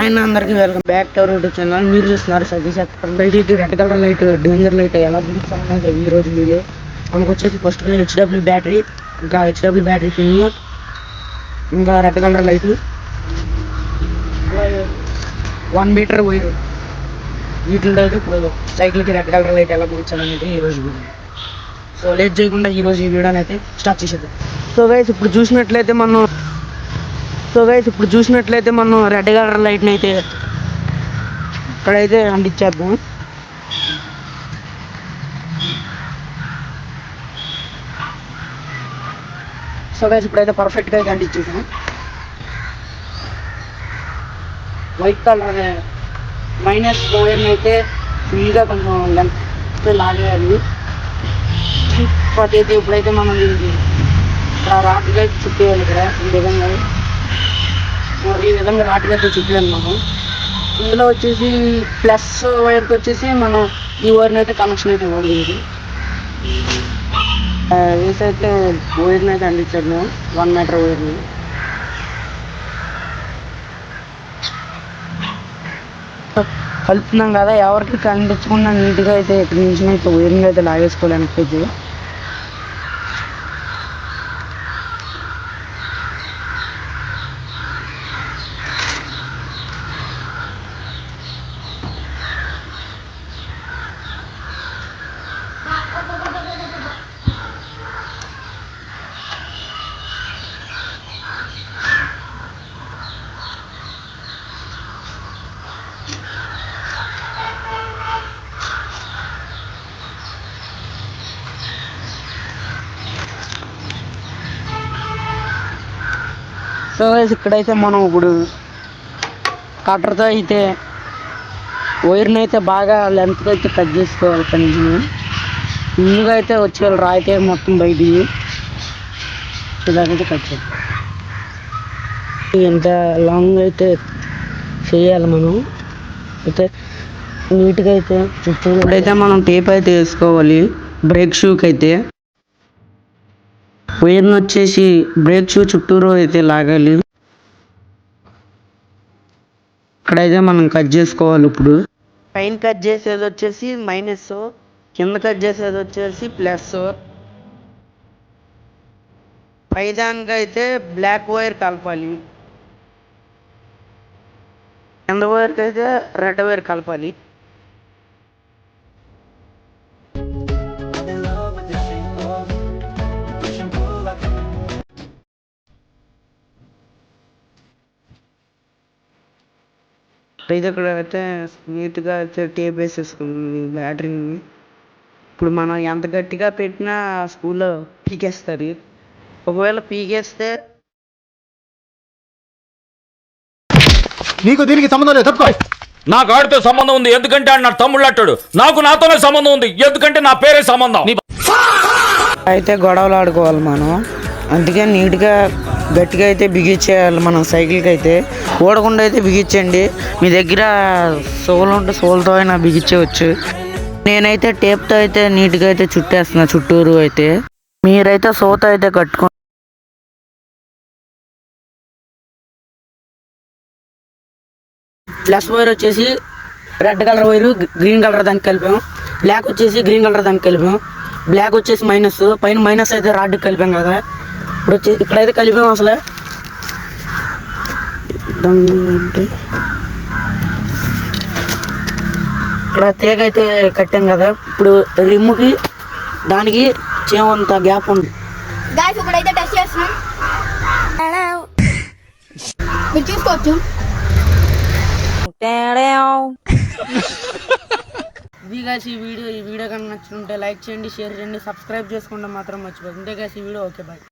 Hi అన్న, అందరికీ welcome back to our YouTube channel. మీరు చూస్తున్నారు Satish light. Red colour light, danger light ఎలా బిగిస్తామన్నది ఈ రోజు వీడియో. మనకు వచ్చేసి ఫస్ట్ హెచ్డబ్ల్యూ బ్యాటరీ, ఇంకా హెచ్డబ్ల్యూ బ్యాటరీ పిన్, ఇంకా red colour light, 1 metre wire. వీటితో ఇప్పుడు సైకిల్కి రెడ్ కలర్ లైట్ ఎలా బిగించాలనేది ఈరోజు వీడియో. సో లేట్ చేయకుండా ఈరోజు ఈ వీడియోని అయితే స్టార్ట్ చేసేద్దాం. సో గైస్ ఇప్పుడు చూసినట్లయితే మనం రెడ్ కలర్ లైట్ని అయితే ఇక్కడైతే అంటించేద్దాం. సో గైస్ ఇప్పుడైతే పర్ఫెక్ట్గా అయితే అంటించేసాం. వైట్ కలర్ మైనస్ వైర్ని అయితే ఫుల్గా కొంచెం లెంత్ లాగేయాలి. అయితే ఇప్పుడైతే మనం దీనికి రాట్గా చుట్టేయాలి. ఇక్కడ ఈ విధంగా రాట్గా చుట్టేయాలి మనం. ఇందులో వచ్చేసి ప్లస్ వైర్కి వచ్చేసి మనం ఈ వైర్ని అయితే కనెక్షన్ అయితే ఇవ్వాలి. వేసి అయితే వైర్ని అయితే అందించాడు మేము 1 మీటర్ వైర్ని. కలుపుతున్నాం కదా, ఎవరికి కనిపించకుండా నీట్గా అయితే ఇక్కడి నుంచి అయితే వైర్ని అయితే లాగేసుకోవాలనిపించి. సో ఇక్కడైతే మనం ఇప్పుడు కట్టర్తో అయితే వైర్ని అయితే బాగా లెంత్గా అయితే కట్ చేసుకోవాలి. కొంచెం ముందుగా అయితే వచ్చేవాళ్ళు రాయితే మొత్తం బయటికి ఇలాగైతే కట్ చేయాలి. ఎంత లాంగ్ అయితే చేయాలి మనం అయితే నీట్గా అయితే చుట్టూ. ఇప్పుడైతే మనం టేప్ అయితే వేసుకోవాలి బ్రేక్ షూకి అయితే. వైర్ని వచ్చేసి బ్రేక్ షూ చుట్టూరు అయితే లాగాలి. ఇక్కడైతే మనం కట్ చేసుకోవాలి. ఇప్పుడు పైన కట్ చేసేది వచ్చేసి మైనస్, కింద కట్ చేసేది వచ్చేసి ప్లస్. పైదానికి అయితే బ్లాక్ వైర్ కలపాలి, కింద వైర్కి అయితే రెడ్ వైర్ కలపాలి. అయితే ఇక్కడ అయితే నీట్గా అయితే టేప్ వేసేసుకుంది బ్యాటరీని. ఇప్పుడు మనం ఎంత గట్టిగా పెట్టినా స్కూల్లో పీకేస్తారు. ఒకవేళ పీకేస్తే నీకు దీనికి సంబంధం లేదు, తప్పుకో. నాకు ఆడితో సంబంధం ఉంది, ఎందుకంటే ఆడు నా తమ్ముళ్ళు అట్టాడు. నాకు నాతోనే సంబంధం ఉంది, ఎందుకంటే నా పేరే సంబంధం. అయితే గొడవలు ఆడుకోవాలి మనం. అందుకే నీట్గా గట్టిగా అయితే బిగించేయాలి మనం. సైకిల్కి అయితే ఓడకుండా అయితే బిగించండి. మీ దగ్గర సోలు ఉంటే సోల్తో అయినా బిగించవచ్చు. నేనైతే టేప్తో అయితే నీట్గా అయితే చుట్టేస్తున్నా చుట్టూరు అయితే. మీరైతే సోతో అయితే కట్టుకోండి. ప్లస్ వైర్ వచ్చేసి red colour wire green colour దానికి కలిపాం. బ్లాక్ వచ్చేసి గ్రీన్ కలర్ దానికి కలిపాం. బ్లాక్ వచ్చేసి మైనస్, పైన మైనస్ అయితే రాడ్కి కలిపాం కదా. ఇప్పుడు వచ్చి ఇక్కడైతే కలిపాం. అసలు ఇక్కడ తీగ అయితే కట్టాం కదా. ఇప్పుడు రిమ్ముకి దానికి చేమంత గ్యాప్ ఉంది. ఇప్పుడైతే టెస్ట్ చేస్తున్నాం, మీరు చూసుకోవచ్చు. ఈ వీడియో కనుక నచ్చుంటే లైక్ చేయండి, షేర్ చేయండి, సబ్స్క్రైబ్ చేసుకుంటే మాత్రం మర్చిపోతుంది. ఈ వీడియో ఓకే బాయ్.